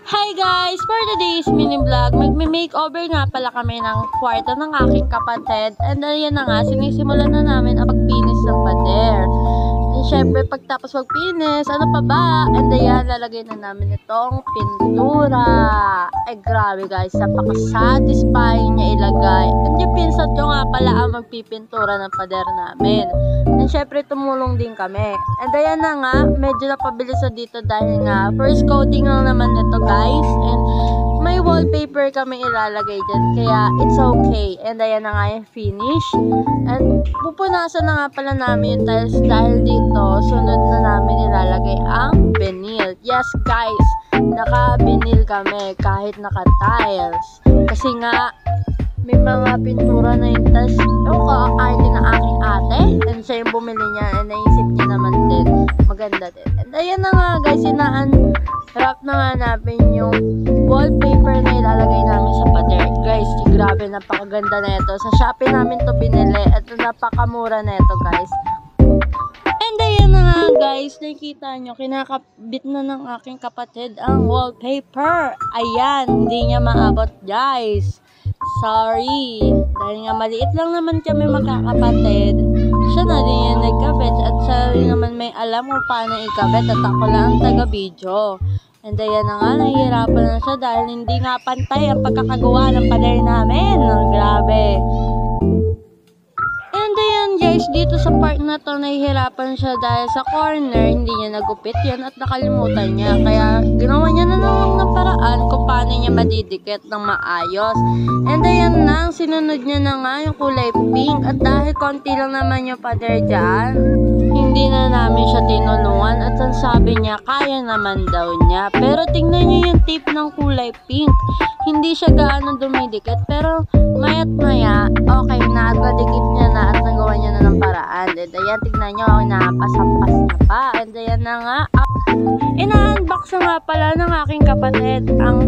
Hi guys! For today's mini vlog, magme-makeover nga pala kami ng kwarto ng aking kapatid. And ayan na nga, sinisimulan na namin ang pagpinis ng pader. And syempre, pagtapos magpinis, ano pa ba? And ayan, lalagay na namin itong pintura. Eh grabe guys, napaka-satisfying niya ilagay. And yung pinsan ko nga pala ang magpipintura ng pader namin. And syempre, tumulong din kami. And ayan na nga, medyo napabilis na dito dahil nga, first coating lang naman nito guys. And may wallpaper kami ilalagay dyan. Kaya, it's okay. And ayan na nga yung finish. And pupunasan na nga pala namin yung tiles dahil dito, sunod na namin ilalagay ang vinyl. Yes guys, naka-vinyl kami kahit naka-tiles. Kasi nga, may mga pintura na yung tiles. Kakain din ng aking ate. And siya yung bumili niya. And naisip niya naman din. Maganda din. And ayan na nga guys, wrap na nga namin yung wallpaper na ilalagay namin sa pader. Guys, grabe, napakaganda na ito. Sa Shopee namin to binili. At napakamura na ito guys. And ayan na nga guys, nakikita nyo, kinakabit na ng aking kapatid ang wallpaper. Ayan, hindi niya maabot guys. Sorry. Dahil nga maliit lang naman kami magkakapatid. Siya na din yan nagkabit. At siya rin naman may alam kung paano ikabit. At ako lang ang taga-video. And ayan na nga, nahihirapan na siya dahil hindi nga pantay ang pagkakagawa ng pader namin. Grabe. And ayan guys, dito sa part na to, nahihirapan siya dahil sa corner, hindi niya nagupit yan at nakalimutan niya. Kaya ginawa niya na lang ng paraan kung paano niya madidikit ng maayos. And ayan na, sinunod niya na nga yung kulay pink. At dahil konti lang naman yung pader dyan, hindi na namin siya tinulungan. At ang sabi niya, kaya naman daw niya. Pero tingnan niyo yung tip ng kulay pink. Hindi siya gaano dumidikit. Pero mayat maya, okay na at nadikit niya na at nagawa niya na ng paraan. And ayan, tignan nyo, napasampas na pa. And ayan na nga, ina-unbox na nga pala ng aking kapatid ang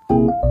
Bye!